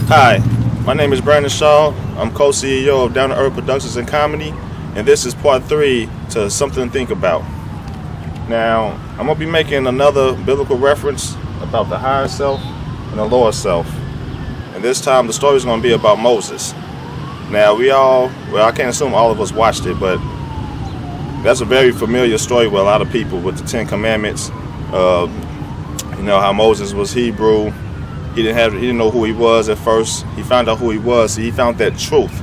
Hi, my name is Brandon Shaw. I'm co-CEO of Down to Earth Productions and Comedy, and this is part 3 to Something to Think About. Now, I'm going to be making another biblical reference about the higher self and the lower self. And this time the story is going to be about Moses. Now, I can't assume all of us watched it, but that's a very familiar story with a lot of people with the Ten Commandments. How Moses was Hebrew. He didn't know who he was at first. He found out who he was. So he found that truth.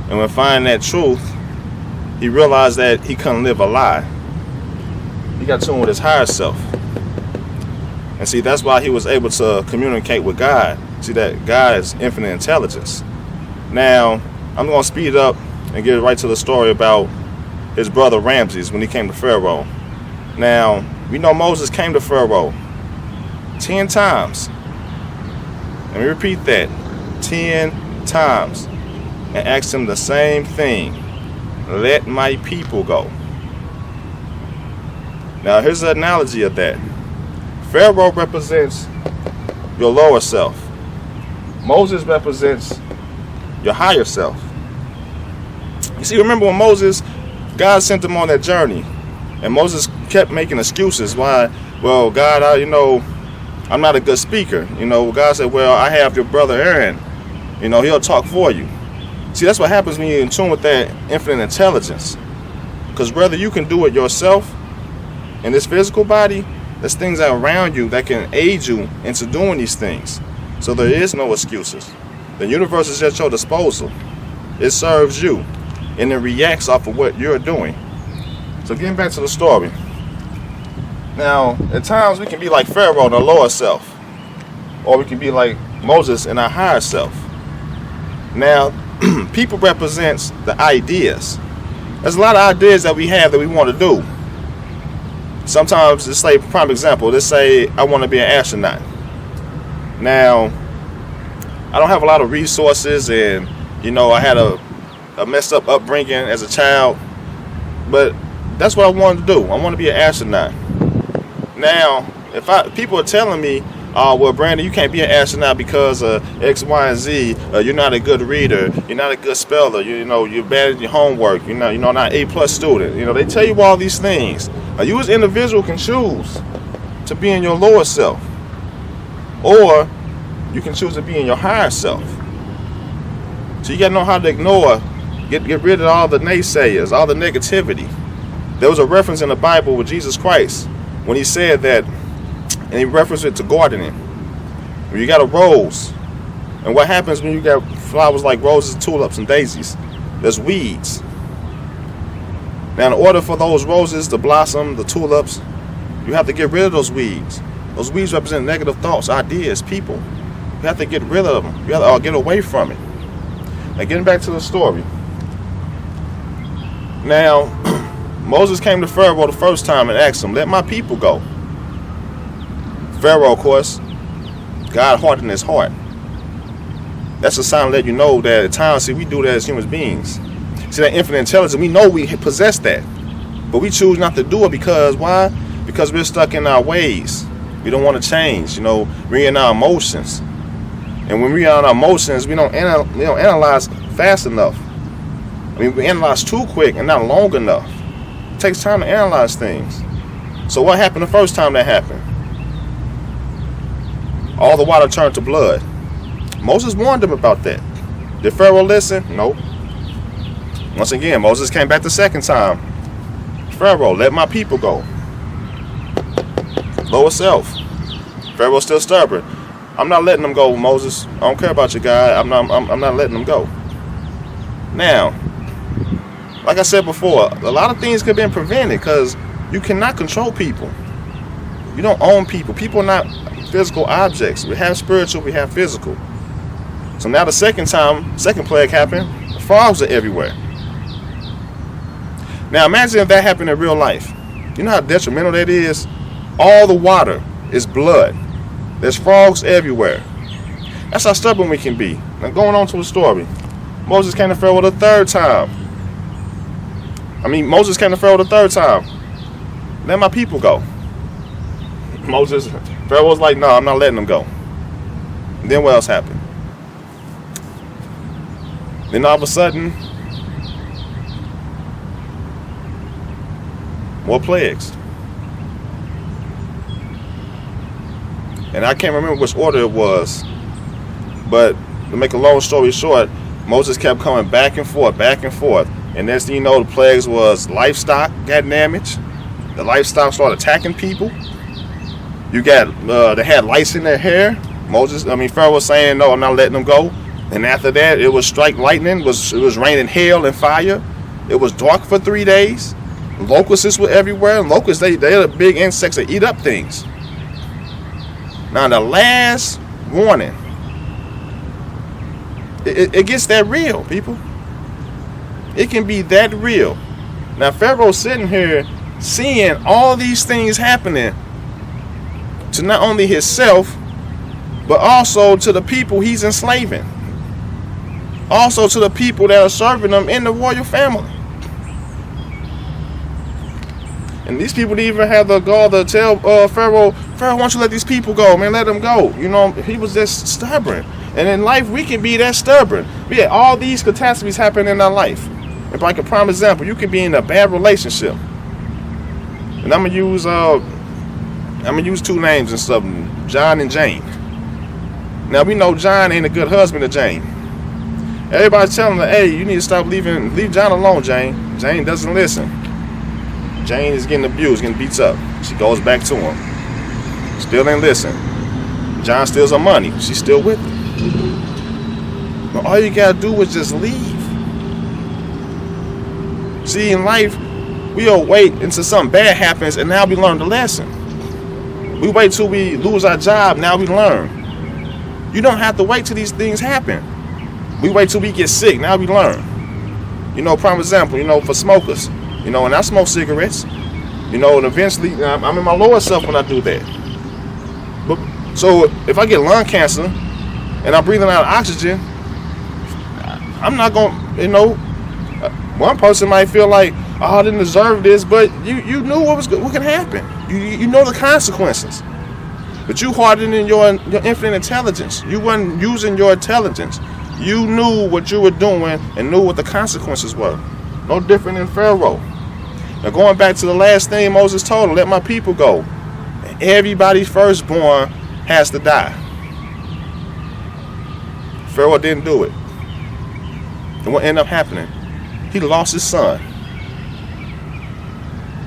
And when finding that truth, he realized that he couldn't live a lie. He got tuned with his higher self. And see, that's why he was able to communicate with God. See, that God is infinite intelligence. Now, I'm going to speed up and get right to the story about his brother Ramses when he came to Pharaoh. Now, we know Moses came to Pharaoh 10 times. Let me repeat that. 10 times. And asked him the same thing. Let my people go. Now, here's the analogy of that. Pharaoh represents your lower self. Moses represents your higher self. You see, remember when Moses, God sent him on that journey. And Moses kept making excuses why, well, God, I'm not a good speaker. God said, well, I have your brother Aaron. He'll talk for you. See, that's what happens when you're in tune with that infinite intelligence. Because whether you can do it yourself in this physical body, there's things around you that can aid you into doing these things. So there is no excuses. The universe is at your disposal. It serves you. And it reacts off of what you're doing. So getting back to the story. Now, at times we can be like Pharaoh in our lower self. Or we can be like Moses in our higher self. Now, people represents the ideas. There's a lot of ideas that we have that we want to do. Sometimes, let's say, prime example, let's say I want to be an astronaut. Now, I don't have a lot of resources and, I had a messed up upbringing as a child. But that's what I wanted to do. I want to be an astronaut. Now, if people are telling me, well, Brandon, you can't be an astronaut because of X, Y, and Z. You're not a good reader. You're not a good speller. You're bad at your homework. You're not an A+ student. They tell you all these things. You as an individual can choose to be in your lower self. Or you can choose to be in your higher self. So you got to know how to ignore, get rid of all the naysayers, all the negativity. There was a reference in the Bible with Jesus Christ when he said that, and he referenced it to gardening. When you got a rose, and what happens when you got flowers like roses, tulips, and daisies? There's weeds. Now, in order for those roses to blossom, the tulips, you have to get rid of those weeds. Those weeds represent negative thoughts, ideas, people. You have to get rid of them. You have to get away from it. Now, getting back to the story. Now, Moses came to Pharaoh the first time and asked him, let my people go. Pharaoh, of course, God hardened his heart. That's a sign to let you know that at times, see, we do that as human beings. See, that infinite intelligence, we know we possess that. But we choose not to do it because, why? Because we're stuck in our ways. We don't want to change, we're in our emotions. And when we're in our emotions, we don't analyze fast enough. We analyze too quick and not long enough. It takes time to analyze things. So what happened the first time that happened? All the water turned to blood. Moses warned them about that. Did Pharaoh listen? No. Once again, Moses came back the second time. Pharaoh, let my people go. Lower self. Pharaoh's still stubborn. I'm not letting them go, Moses. I don't care about you, God. I'm not letting them go. Now, like I said before, a lot of things could have been prevented because you cannot control people. You don't own people. People are not physical objects. We have spiritual, we have physical. So now the second plague happened, the frogs are everywhere. Now imagine if that happened in real life. You know how detrimental that is? All the water is blood. There's frogs everywhere. That's how stubborn we can be. Now going on to the story. Moses came to Pharaoh the third time. Moses came to Pharaoh the third time. Let my people go. Pharaoh was like, no, I'm not letting them go. And then what else happened? Then all of a sudden, more plagues. And I can't remember which order it was, but to make a long story short, Moses kept coming back and forth, back and forth. And next thing you know, the plagues was livestock got damaged. The livestock started attacking people. You got, they had lice in their hair. Pharaoh was saying, no, I'm not letting them go. And after that, it was strike lightning. It was raining hail and fire. It was dark for 3 days. Locusts were everywhere. And locusts, they're the big insects that eat up things. Now, the last warning, it gets that real, people. It can be that real. Now, Pharaoh's sitting here seeing all these things happening to not only himself, but also to the people he's enslaving. Also to the people that are serving him in the royal family. And these people didn't even have the gall to tell Pharaoh, why don't you let these people go, man, let them go. You know, he was just stubborn. And in life, we can be that stubborn. We had all these catastrophes happen in our life. If like a prime example, you can be in a bad relationship. And I'm gonna use two names and stuff, John and Jane. Now we know John ain't a good husband to Jane. Everybody's telling her, hey, you need to stop leave John alone, Jane. Jane doesn't listen. Jane is getting abused, getting beat up. She goes back to him. Still ain't listen. John steals her money. She's still with him. But all you gotta do is just leave. See, in life, we'll wait until something bad happens and now we learn the lesson. We wait till we lose our job, now we learn. You don't have to wait till these things happen. We wait till we get sick, now we learn. You know, prime example, you know, for smokers. You know, when I smoke cigarettes, you know, and eventually I'm in my lower self when I do that. But so if I get lung cancer and I'm breathing out oxygen, I'm not going to, you know, one person might feel like, oh, I didn't deserve this, but you knew what could happen. You know the consequences. But you hardened in your infinite intelligence. You weren't using your intelligence. You knew what you were doing and knew what the consequences were. No different than Pharaoh. Now going back to the last thing Moses told him, let my people go. Everybody's firstborn has to die. Pharaoh didn't do it. And what ended up happening? He lost his son.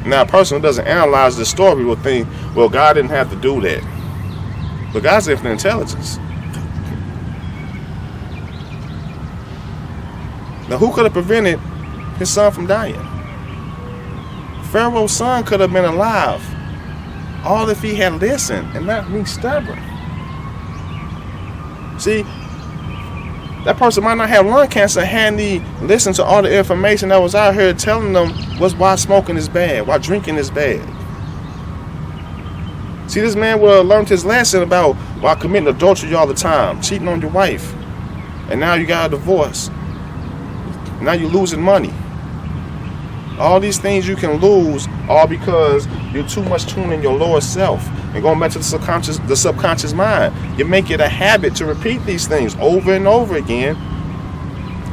Now a person who doesn't analyze the story will think, well, God didn't have to do that. But God's infinite intelligence. Now who could have prevented his son from dying? Pharaoh's son could have been alive. All if he had listened and not been stubborn. See, that person might not have lung cancer had he listened to all the information that was out here telling them why smoking is bad, why drinking is bad. See, this man would have learned his lesson about why committing adultery all the time, cheating on your wife, and now you got a divorce. Now you're losing money. All these things you can lose all because you're too much tuned in your lower self. And going back to the subconscious mind, you make it a habit to repeat these things over and over again.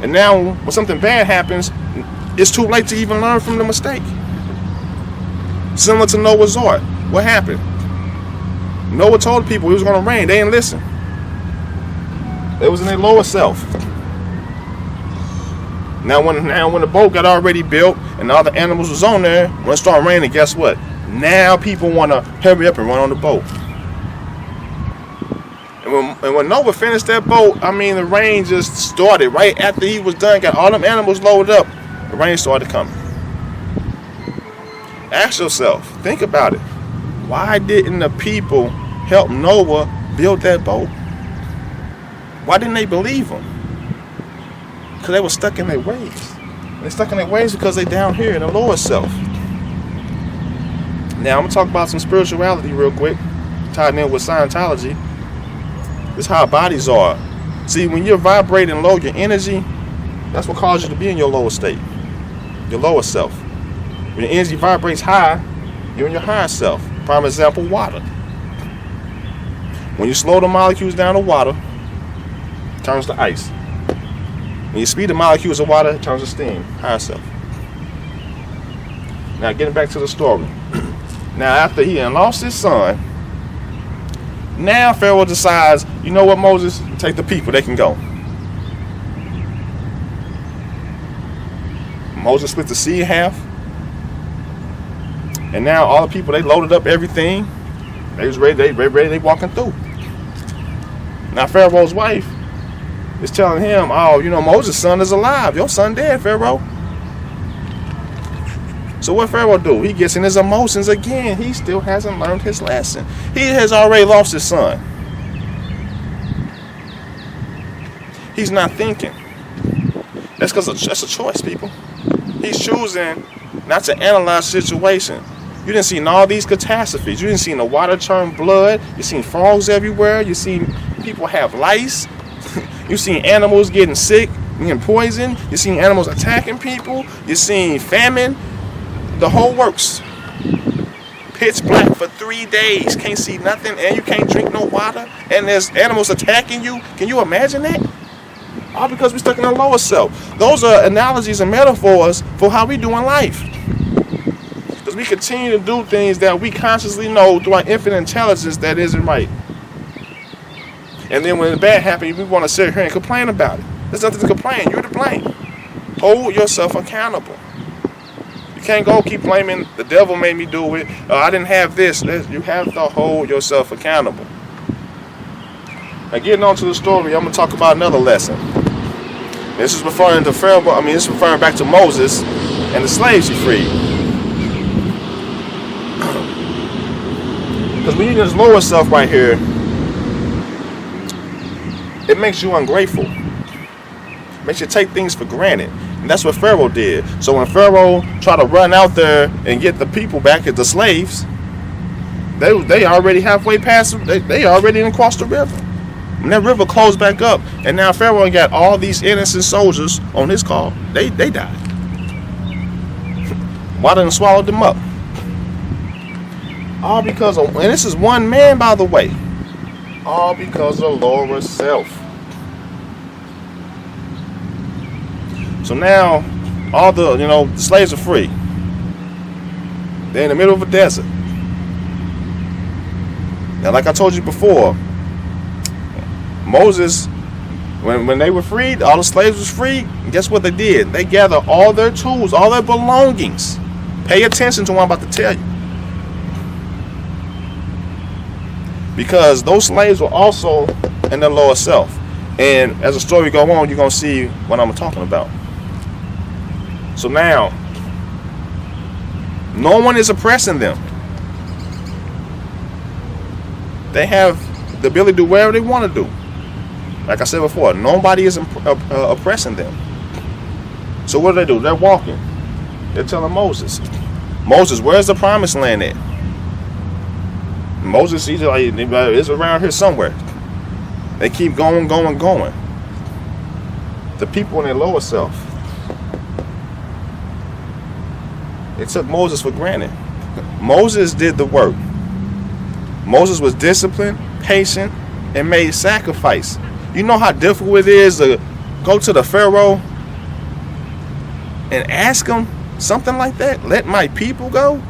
And now when something bad happens, it's too late to even learn from the mistake. Similar to Noah's Ark. What happened? Noah told people it was going to rain. They didn't listen. It was in their lower self. Now when the boat got already built and all the animals was on there, when it started raining, guess what? Now people want to hurry up and run on the boat. And when Noah finished that boat, I mean, the rain just started right after he was done, got all them animals loaded up. The rain started coming. Ask yourself, think about it. Why didn't the people help Noah build that boat? Why didn't they believe him? Because they were stuck in their ways. They're stuck in their ways because they're down here in the lower self. Now, I'm going to talk about some spirituality real quick, tied in with Scientology. This is how our bodies are. See, when you're vibrating low, your energy, that's what causes you to be in your lower state, your lower self. When your energy vibrates high, you're in your higher self. Prime example, water. When you slow the molecules down to water, it turns to ice. When you speed the molecules of water, it turns to steam. Higher self. Now getting back to the story. Now after he had lost his son, now Pharaoh decides, you know what, Moses? Take the people, they can go. Moses split the sea in half. And now all the people, they loaded up everything. They was ready, they walking through. Now Pharaoh's wife is telling him, oh, you know, Moses' son is alive. Your son dead, Pharaoh. So what Pharaoh do? He gets in his emotions again. He still hasn't learned his lesson. He has already lost his son. He's not thinking. That's because that's a choice, people. He's choosing not to analyze the situation. You didn't see all these catastrophes. You didn't see the water turn blood. You seen frogs everywhere. You seen people have lice. You seen animals getting sick, getting poisoned. You seen animals attacking people. You seen famine. The whole works. Pitch black for 3 days. Can't see nothing, and you can't drink no water. And there's animals attacking you. Can you imagine that? All because we're stuck in our lower self. Those are analogies and metaphors for how we do in life. Because we continue to do things that we consciously know through our infinite intelligence that isn't right. And then when the bad happens, we want to sit here and complain about it. There's nothing to complain. You're to blame. Hold yourself accountable. You can't go keep blaming the devil made me do it. I didn't have this. You have to hold yourself accountable. Now getting on to the story, I'm going to talk about another lesson. This is referring to Pharaoh. This is referring back to Moses and the slaves he freed. Because when you're in this lower self right here, it makes you ungrateful. It makes you take things for granted. And that's what Pharaoh did. So when Pharaoh tried to run out there and get the people back as the slaves, they already halfway past. They already didn't cross the river. When that river closed back up, and now Pharaoh got all these innocent soldiers on his call, they died. Water done swallowed them up. All because of, and this is one man, by the way, all because of lower self. So now, all the slaves are free. They're in the middle of a desert. Now, like I told you before, Moses, when they were freed, all the slaves was free. Guess what they did? They gathered all their tools, all their belongings. Pay attention to what I'm about to tell you. Because those slaves were also in their lower self. And as the story goes on, you're going to see what I'm talking about. So now, no one is oppressing them. They have the ability to do whatever they want to do. Like I said before, nobody is oppressing them. So what do? They're walking. They're telling Moses, where's the promised land at? Moses, it's around here somewhere. They keep going. The people in their lower self, they took Moses for granted. Moses did the work. Moses was disciplined, patient, and made sacrifice. You know how difficult it is to go to the Pharaoh and ask him something like that? Let my people go?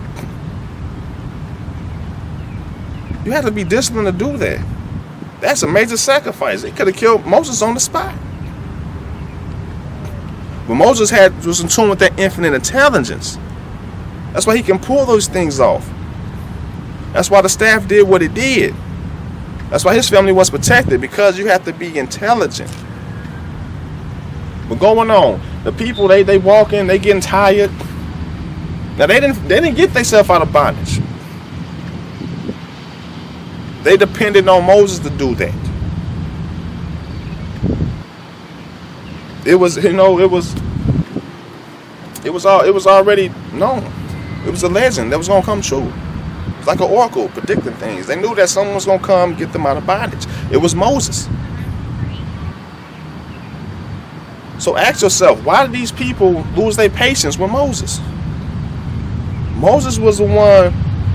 You have to be disciplined to do that. That's a major sacrifice. They could have killed Moses on the spot. But Moses was in tune with that infinite intelligence. That's why he can pull those things off. That's why the staff did what it did. That's why his family was protected, because you have to be intelligent. But going on, the people they walking, they getting tired. Now they didn't get themselves out of bondage. They depended on Moses to do that. It was already known. It was a legend that was gonna come true. It's like an oracle predicting things. They knew that someone was gonna come get them out of bondage. It was Moses. So ask yourself, why did these people lose their patience with Moses? Moses was the one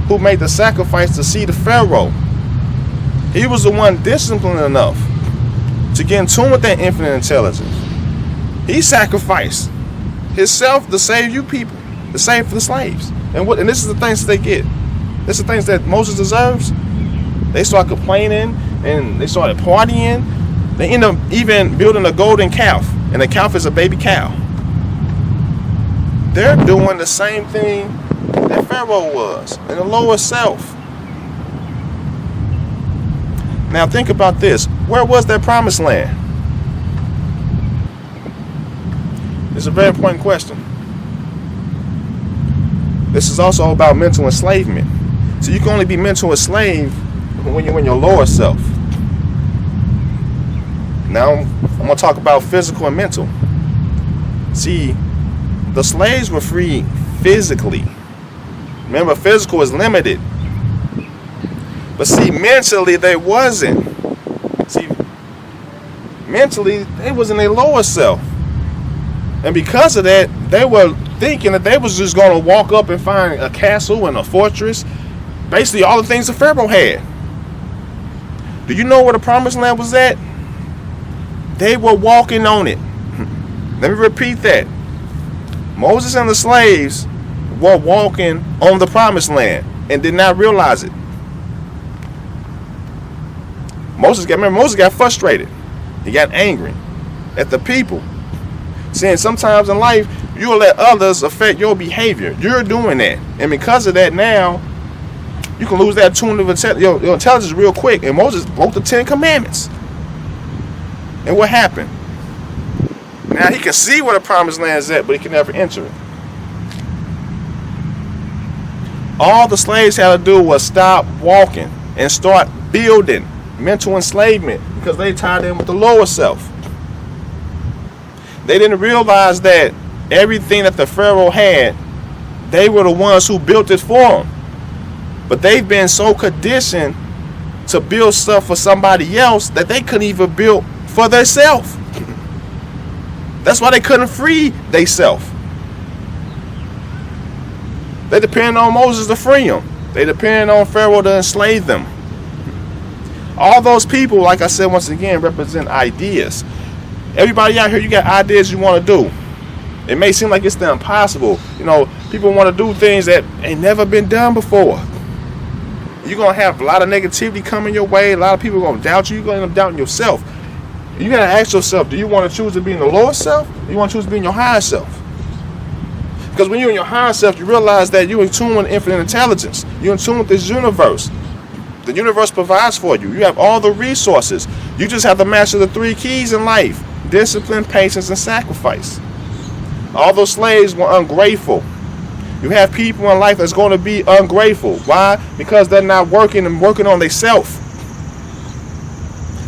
who made the sacrifice to see the Pharaoh. He was the one disciplined enough to get in tune with that infinite intelligence. He sacrificed himself to save you people, to save the slaves. And this is the things that they get. This is the things that Moses deserves. They start complaining and they started partying. They end up even building a golden calf, and the calf is a baby cow. They're doing the same thing that Pharaoh was in the lower self. Now think about this. Where was that promised land? It's a very important question. This is also about mental enslavement. So you can only be mental enslaved when you're in your lower self. Now I'm going to talk about physical and mental. See, the slaves were free physically. Remember, physical is limited. But see, mentally they wasn't. See, mentally they was in their lower self. And because of that, they were thinking that they was just going to walk up and find a castle and a fortress. Basically all the things that Pharaoh had. Do you know where the promised land was at? They were walking on it. Let me repeat that. Moses and the slaves were walking on the promised land and did not realize it. Moses got frustrated. He got angry at the people. Saying sometimes in life, you'll let others affect your behavior. You're doing that. And because of that now, you can lose that tune of your intelligence real quick. And Moses broke the 10 Commandments. And what happened? Now he can see where the promised land is at, but he can never enter it. All the slaves had to do was stop walking and start building. Mental enslavement, because they tied in with the lower self. They didn't realize that everything that the Pharaoh had, they were the ones who built it for him. But they've been so conditioned to build stuff for somebody else that they couldn't even build for themselves. That's why they couldn't free themselves. They depend on Moses to free them. They depend on Pharaoh to enslave them. All those people, like I said once again, represent ideas. Everybody out here, you got ideas you want to do. It may seem like it's the impossible. You know, people want to do things that ain't never been done before. You're going to have a lot of negativity coming your way. A lot of people are going to doubt you. You're going to end up doubting yourself. You got to ask yourself, do you want to choose to be in the lower self? Or you want to choose to be in your higher self? Because when you're in your higher self, you realize that you're in tune with infinite intelligence. You're in tune with this universe. The universe provides for you. You have all the resources. You just have to master the 3 keys in life: discipline, patience, and sacrifice. All those slaves were ungrateful. You have people in life that's going to be ungrateful. Why? Because they're not working on themselves.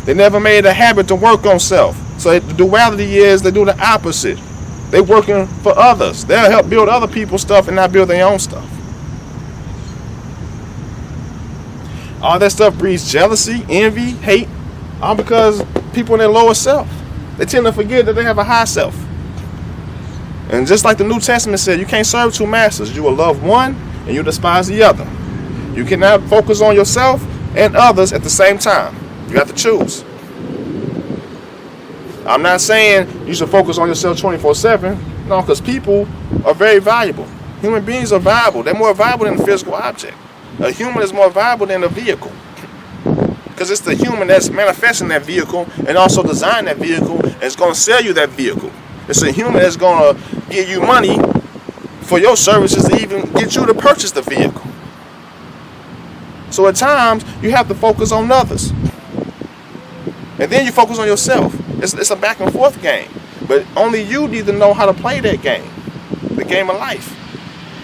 They never made it a habit to work on self. So the duality is they do the opposite. They're working for others. They'll help build other people's stuff and not build their own stuff. All that stuff breeds jealousy, envy, hate, all because people in their lower self. They tend to forget that they have a high self. And just like the New Testament said, you can't serve 2 masters. You will love one and you despise the other. You cannot focus on yourself and others at the same time. You have to choose. I'm not saying you should focus on yourself 24/7. No, because people are very valuable. Human beings are valuable. They're more valuable than a physical object. A human is more valuable than a vehicle. Because it's the human that's manifesting that vehicle and also designing that vehicle and is going to sell you that vehicle. It's a human that's going to give you money for your services to even get you to purchase the vehicle. So at times, you have to focus on others. And then you focus on yourself. It's a back and forth game. But only you need to know how to play that game. The game of life.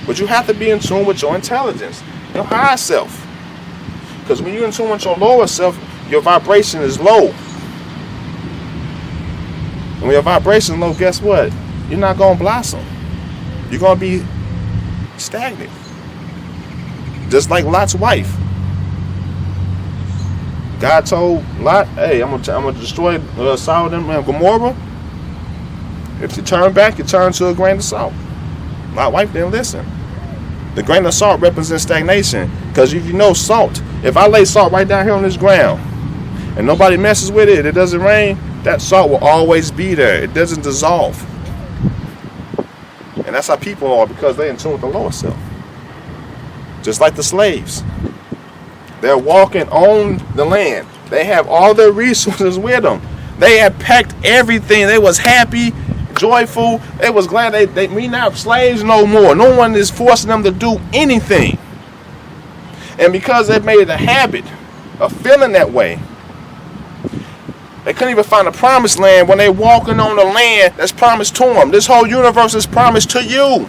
But you have to be in tune with your intelligence. Your higher self. Because when you're in tune with your lower self, your vibration is low. And when your vibration is low, guess what? You're not going to blossom. You're going to be stagnant. Just like Lot's wife. God told Lot, hey, I'm gonna destroy Sodom and Gomorrah. If you turn back, you turn to a grain of salt. Lot's wife didn't listen. The grain of salt represents stagnation. Because if you know salt, if I lay salt right down here on this ground and nobody messes with it, it doesn't rain, That salt will always be there. It doesn't dissolve. And that's how people are, because they're in tune with the lower self. Just like the slaves. They're walking on the land. They have all their resources with them. They had packed everything. They was happy, joyful. They was glad we not slaves no more. No one is forcing them to do anything. And because they made it a habit of feeling that way, they couldn't even find a promised land when they walking on the land that's promised to them. This whole universe is promised to you.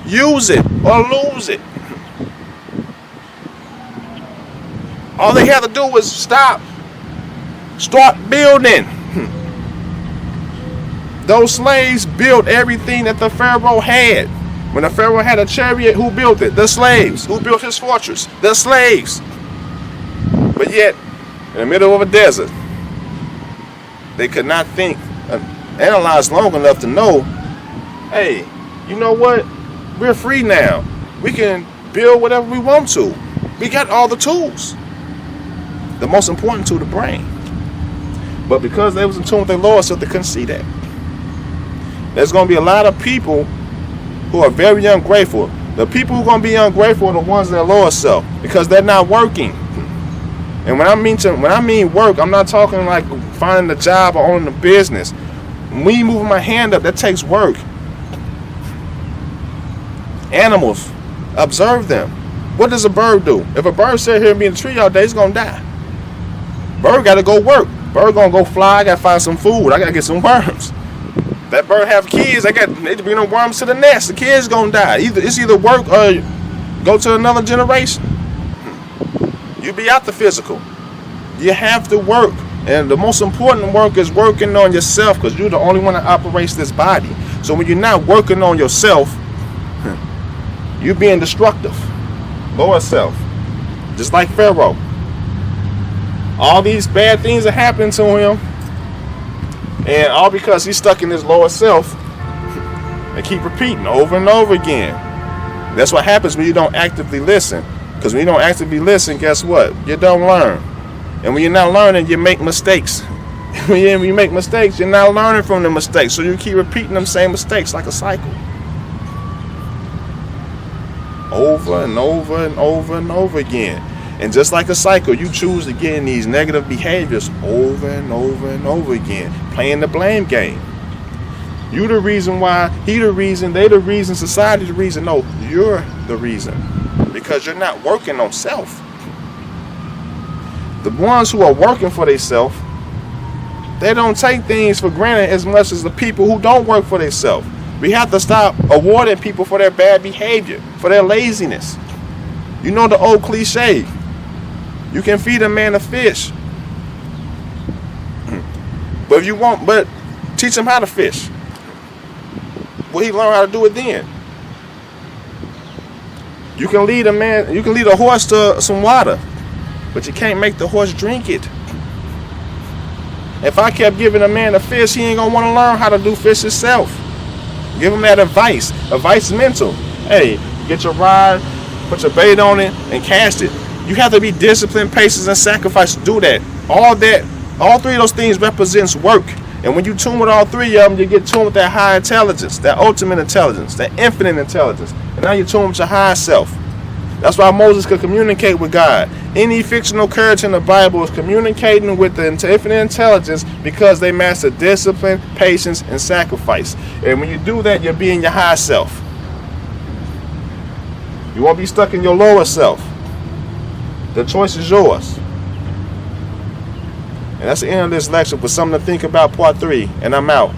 Use it or lose it. All they had to do was start building. Those slaves built everything that the Pharaoh had. When the Pharaoh had a chariot, who built it? The slaves. Who built his fortress? The slaves. But yet, in the middle of a desert, they could not think, analyze long enough to know, hey, you know what? We're free now. We can build whatever we want to. We got all the tools. The most important tool, the brain. But because they was in tune with their Lord, so they couldn't see that. There's going to be a lot of people who are very ungrateful. The people who are going to be ungrateful are the ones in their lower self, because they're not working. And when I mean work, I'm not talking like finding a job or owning a business. Me moving my hand up, that takes work. Animals, observe them. What does a bird do? If a bird sit here and be in a tree all day, it's going to die. Bird got to go work. Bird going to go fly. I got to find some food. I got to get some worms. That bird have kids. They bring them worms to the nest. The kids going to die. It's either work or go to another generation. You be out the physical. You have to work. And the most important work is working on yourself, because you're the only one that operates this body. So when you're not working on yourself, you're being destructive. Lower self. Just like Pharaoh. All these bad things are happening to him. And all because he's stuck in his lower self and keep repeating over and over again. That's what happens when you don't actively listen. Because when you don't actively listen, guess what? You don't learn. And when you're not learning, you make mistakes. When you make mistakes, you're not learning from the mistakes. So you keep repeating them same mistakes like a cycle. Over and over and over and over again. And just like a cycle, you choose to get in these negative behaviors over and over and over again. Playing the blame game. You the reason why, he the reason, they the reason, society the reason. No, you're the reason. Because you're not working on self. The ones who are working for themselves, they don't take things for granted as much as the people who don't work for themselves. We have to stop awarding people for their bad behavior, for their laziness. You know the old cliche, you can feed a man a fish, but if you won't, but teach him how to fish. Will he learn how to do it then? You can lead a horse to some water, but you can't make the horse drink it. If I kept giving a man a fish, he ain't gonna want to learn how to do fish himself. Give him that advice. Advice is mental. Hey, get your rod, put your bait on it, and cast it. You have to be disciplined, patience, and sacrifice to do that. All three of those things represents work. And when you tune with all three of them, you get tuned with that high intelligence, that ultimate intelligence, that infinite intelligence. And now you're tuned with your higher self. That's why Moses could communicate with God. Any fictional character in the Bible is communicating with the infinite intelligence because they master discipline, patience, and sacrifice. And when you do that, you're being your higher self. You won't be stuck in your lower self. The choice is yours. And that's the end of this lecture, but something to think about, part 3. And I'm out.